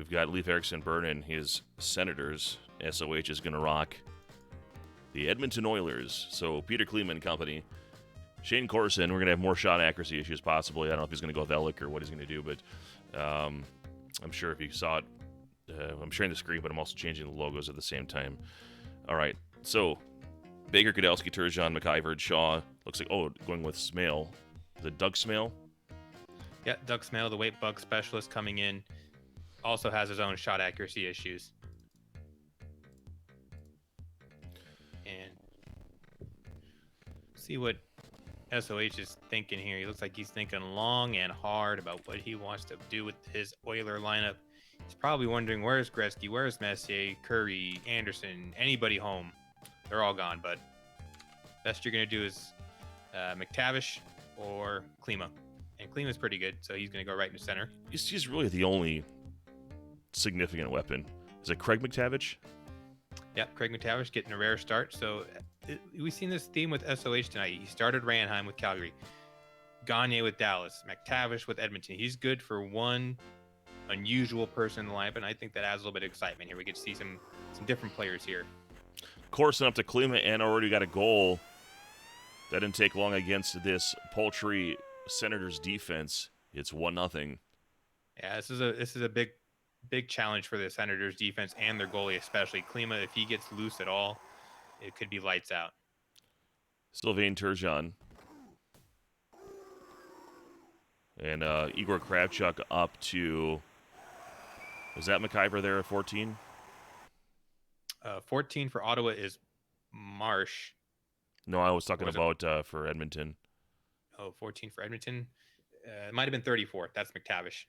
we've got Leif Erikson burning his Senators. SOH is going to rock the Edmonton Oilers. So Peter Klima and company. Shane Corson, we're going to have more shot accuracy issues possibly. I don't know if he's going to go with Ellick or what he's going to do, but I'm sure if you saw it, I'm sharing the screen, but I'm also changing the logos at the same time. All right, so Baker, Kudelski, Turgeon, McIver, Shaw. Looks like, going with Smale. Is it Doug Smale? Yeah, Doug Smale, the weight bug specialist coming in, also has his own shot accuracy issues. And see what SOH is thinking here. He looks like he's thinking long and hard about what he wants to do with his Oiler lineup. He's probably wondering, where's Gretzky, where's Messier, Curry, Anderson, anybody home? They're all gone, but best you're going to do is McTavish or Klima. And Klima's pretty good, so he's going to go right into center. He's really the only significant weapon. Is it Craig McTavish? Yep, Craig McTavish getting a rare start. So we've seen this theme with SOH tonight. He started Ranheim with Calgary, Gagne with Dallas, McTavish with Edmonton. He's good for one unusual person in the lineup, and I think that adds a little bit of excitement here. We get to see some different players here. Corson up to Klima and already got a goal. That didn't take long against this paltry Senators defense. It's 1-0. Yeah, this is a big challenge for the Senators defense and their goalie, especially Klima. If he gets loose at all, it could be lights out. Sylvain Turgeon. And Igor Kravchuk up to... Is that McIver there at 14? 14 for Ottawa is Marsh. No, I was talking about for Edmonton. 14 for Edmonton. It might have been 34. That's McTavish.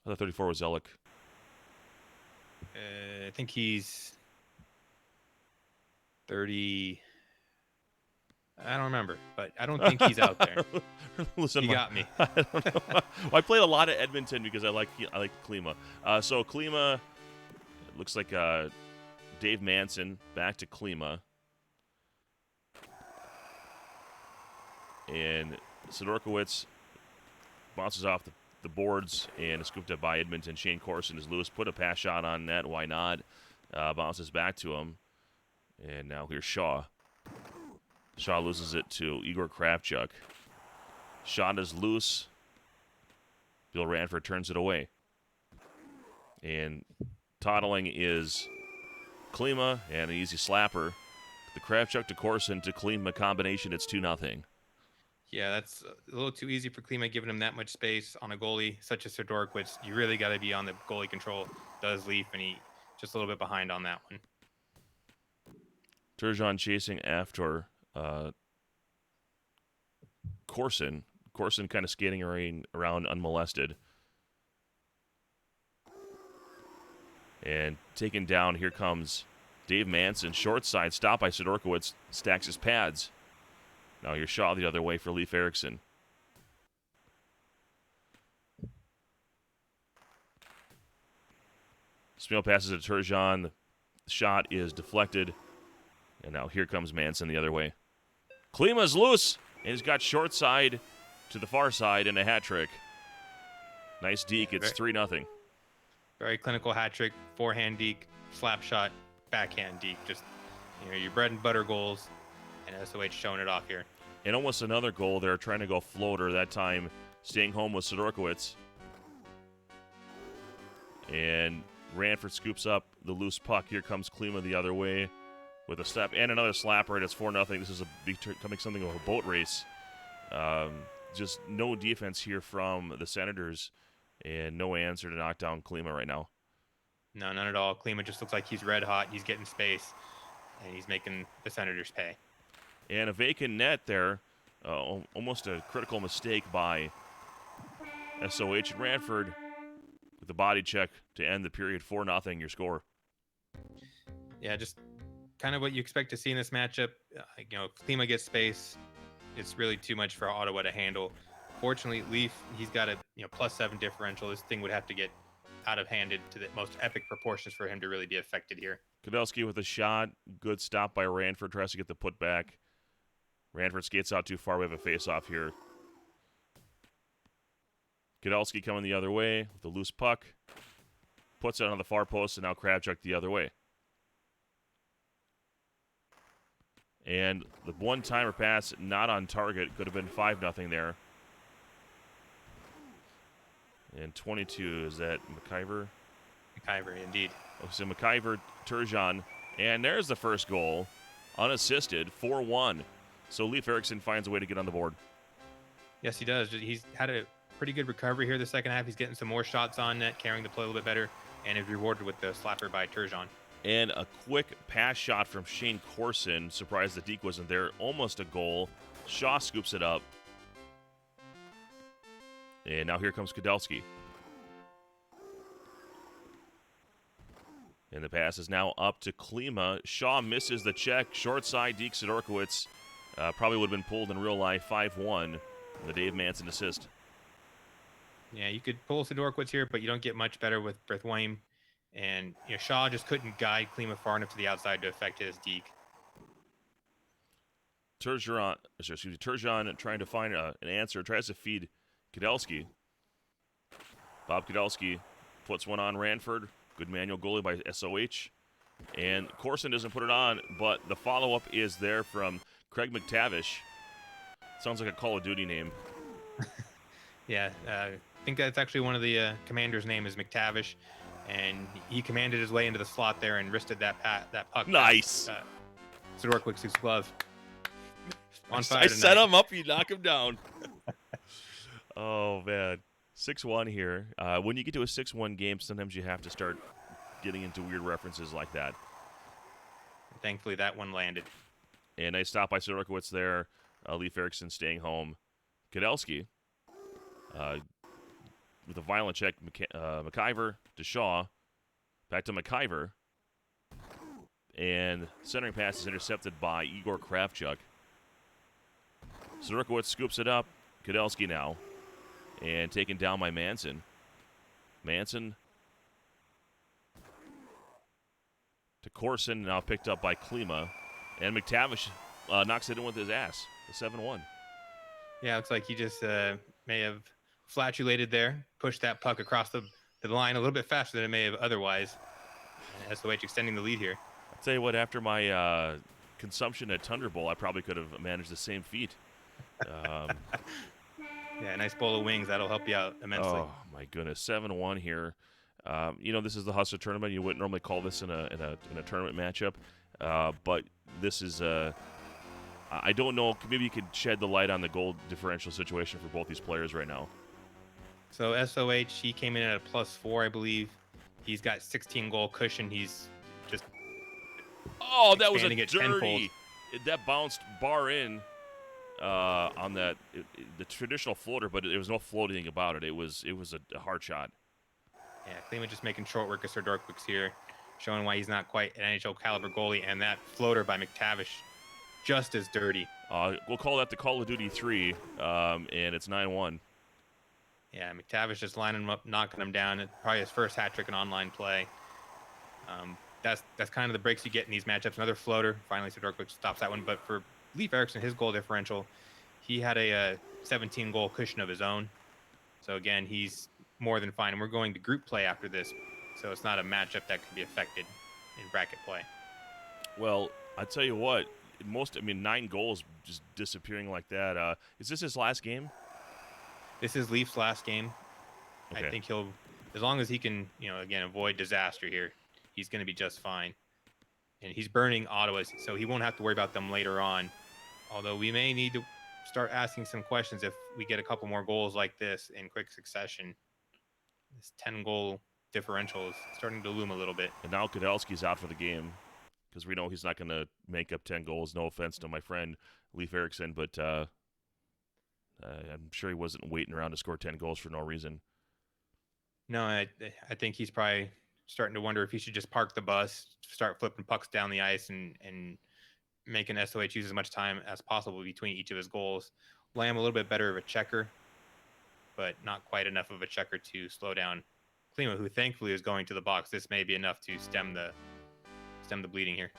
I thought 34 was Ellick. I think he's 30. I don't remember, but I don't think he's out there. Listen, you got me. I don't know. Well, I played a lot of Edmonton because I like Klima. So Klima, it looks like Dave Manson back to Klima. And Sidorkiewicz bounces off the boards and is scooped up by Edmonton. Shane Corson is loose. Put a pass shot on net. Why not? Bounces back to him. And now here's Shaw. Shaw loses it to Igor Kravchuk. Shot is loose. Bill Ranford turns it away. And toddling is Klima and an easy slapper. The Kravchuk to Corson to Klima combination. It's 2-0. Yeah, that's a little too easy for Klima, giving him that much space on a goalie such as Sidorkiewicz. You really got to be on the goalie control. Does Leif, and he just a little bit behind on that one. Turgeon chasing after Corson. Corson kind of skating around unmolested. And taken down, here comes Dave Manson. Short side, stopped by Sidorkiewicz. Stacks his pads. Now here's Shaw the other way for Leif Erikson. Smale passes it to Turgeon. The shot is deflected. And now here comes Manson the other way. Klima's loose. And he's got short side to the far side and a hat trick. Nice deke. It's 3-0. Very clinical hat trick. Forehand deke, slap shot, backhand deke. Just, your bread and butter goals. And SOH showing it off here. And almost another goal there, trying to go floater. That time, staying home with Sidorkiewicz. And Ranford scoops up the loose puck. Here comes Klima the other way with a step and another slapper. And it's 4-0. This is becoming something of a boat race. Just no defense here from the Senators, and no answer to knock down Klima right now. No, none at all. Klima just looks like he's red hot. He's getting space, and he's making the Senators pay. And a vacant net there. Almost a critical mistake by SOH. And Ranford with the body check to end the period. 4-0 your score. Yeah, just kind of what you expect to see in this matchup. If Klima gets space, it's really too much for Ottawa to handle. Fortunately, Leif, he's got a +7 differential. This thing would have to get out of handed to the most epic proportions for him to really be affected here. Kudelski with a shot. Good stop by Ranford. Tries to get the putback. Ranford skates out too far. We have a face-off here. Kudelski coming the other way with the loose puck. puts it on the far post, and now Kravchuk the other way. And the one-timer pass not on target. Could have been 5-0 there. And 22, is that McIver? McIver, indeed. Oh, so McIver, Turgeon, and there's the first goal. Unassisted, 4-1. So Leif Erikson finds a way to get on the board. Yes, he does. He's had a pretty good recovery here the second half. He's getting some more shots on net, carrying the play a little bit better, and is rewarded with the slapper by Turgeon. And a quick pass shot from Shane Corson. Surprised the deke wasn't there. Almost a goal. Shaw scoops it up. And now here comes Kudelski. And the pass is now up to Klima. Shaw misses the check. Short side, Deke Sidorkiewicz probably would have been pulled in real life. 5-1. The Dave Manson assist. Yeah, you could pull Sidorkiewicz here, but you don't get much better with Brithwaite. And Shaw just couldn't guide Klima far enough to the outside to affect his deke. Turgeon trying to find an answer. Tries to feed Kudelski. Bob Kudelski puts one on Ranford. Good manual goalie by SOH. And Corson doesn't put it on, but the follow-up is there from Craig McTavish. Sounds like a Call of Duty name. Yeah, I think that's actually one of the commander's name is McTavish. And he commanded his way into the slot there and wristed that puck. Nice. Sidorkiewicz's glove. On fire I tonight. set him up, you knock him down. Oh, man. 6-1 here. When you get to a 6-1 game, sometimes you have to start getting into weird references like that. Thankfully, that one landed. And nice stop by Sidorkiewicz there. Leif Erikson staying home. Kudelski with a violent check. McIver to Shaw. Back to McIver. And centering pass is intercepted by Igor Kravchuk. Sidorkiewicz scoops it up. Kudelski now. And taken down by Manson. Manson to Corson, now picked up by Klima. And McTavish knocks it in with his ass. The 7-1. Yeah, looks like he just may have flatulated there, pushed that puck across the line a little bit faster than it may have otherwise. SOH extending the lead here. I'll tell you what, after my consumption at Thunder Bowl, I probably could have managed the same feat. Yeah, a nice bowl of wings. That'll help you out immensely. Oh, my goodness. 7-1 here. This is the Hustler tournament. You wouldn't normally call this in a tournament matchup. But this is, I don't know, maybe you could shed the light on the goal differential situation for both these players right now. So SOH, he came in at a +4, I believe. He's got 16 goal cushion. He's just Oh, that was a expanding it dirty. tenfold. That bounced bar in on that the traditional floater, but there was no floating about it. It was a hard shot. Yeah, Klima just making short work of Sidorkiewicz here, showing why he's not quite an NHL caliber goalie. And that floater by McTavish, just as dirty. We'll call that the Call of Duty 3, and it's 9-1. Yeah, McTavish just lining him up, knocking him down. It's probably his first hat trick in online play. That's kind of the breaks you get in these matchups. Another floater. Finally, Sidorkiewicz stops that one. But for Leif Erikson, his goal differential, he had a 17-goal cushion of his own. So again, he's more than fine. And we're going to group play after this, so it's not a matchup that could be affected in bracket play. Well, I tell you what, 9 goals just disappearing like that. Is this his last game? This is Leaf's last game. Okay. I think he'll, as long as he can, again, avoid disaster here, he's going to be just fine. And he's burning Ottawa, so he won't have to worry about them later on. Although we may need to start asking some questions if we get a couple more goals like this in quick succession. This 10-goal differential is starting to loom a little bit. And now Kudelski's out for the game because we know he's not going to make up 10 goals. No offense to my friend Leif Erikson, but I'm sure he wasn't waiting around to score 10 goals for no reason. No, I think he's probably starting to wonder if he should just park the bus, start flipping pucks down the ice, and making SOH use as much time as possible between each of his goals. Lamb a little bit better of a checker, but not quite enough of a checker to slow down Klima, who thankfully is going to the box. This may be enough to stem the bleeding here.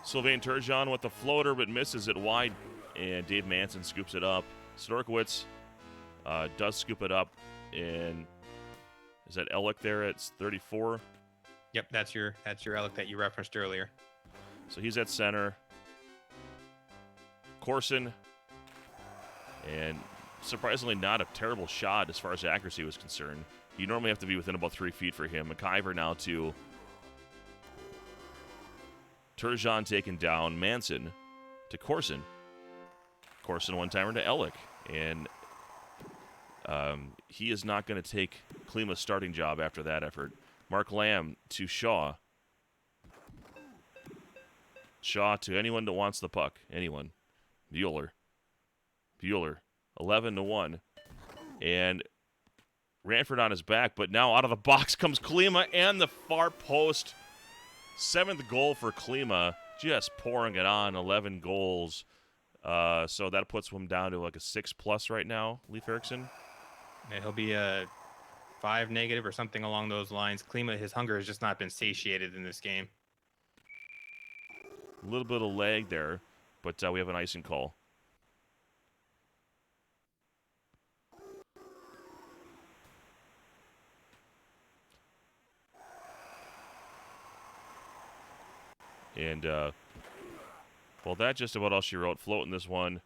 Sylvain Turgeon with the floater, but misses it wide, and Dave Manson scoops it up. Sidorkiewicz does scoop it up, and Is that Ellick there at 34? Yep, that's your Alec that you referenced earlier. So he's at center. Corson, and surprisingly not a terrible shot as far as accuracy was concerned. You normally have to be within about 3 feet for him. McIver now to Turgeon taken down. Manson to Corson. Corson one-timer to Ellick. And he is not going to take Klima's starting job after that effort. Mark Lamb to Shaw. Shaw to anyone that wants the puck. Anyone. Bueller. 11-1. And Ranford on his back, but now out of the box comes Klima and the far post. 7th goal for Klima. Just pouring it on. 11 goals. So that puts him down to like a 6+ right now, Leif Erikson. And he'll be a 5 negative or something along those lines. Klima, his hunger has just not been satiated in this game. A little bit of lag there, but we have an icing call. And, well, that just about all she wrote. Floating this one.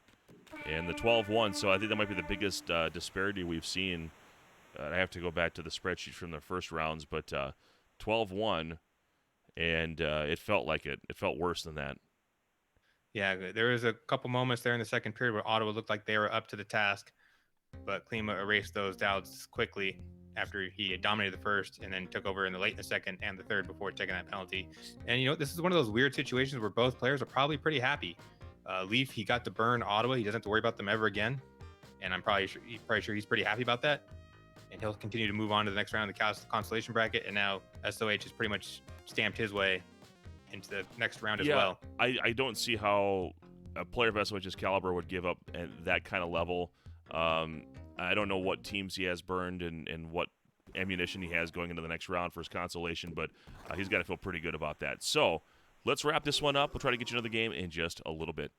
And the 12-1, so I think that might be the biggest disparity we've seen. I have to go back to the spreadsheet from the first rounds, but 12-1, and it felt like it. It felt worse than that. Yeah, there was a couple moments there in the second period where Ottawa looked like they were up to the task, but Klima erased those doubts quickly after he had dominated the first and then took over in the late in the second and the third before taking that penalty. And, this is one of those weird situations where both players are probably pretty happy. Leif, he got to burn Ottawa. He doesn't have to worry about them ever again. And I'm probably sure he's pretty happy about that. And he'll continue to move on to the next round of the consolation bracket. And now SOH has pretty much stamped his way into the next round as well. I don't see how a player of SOH's caliber would give up at that kind of level. I don't know what teams he has burned and what ammunition he has going into the next round for his consolation, but he's got to feel pretty good about that. So let's wrap this one up. We'll try to get you another game in just a little bit.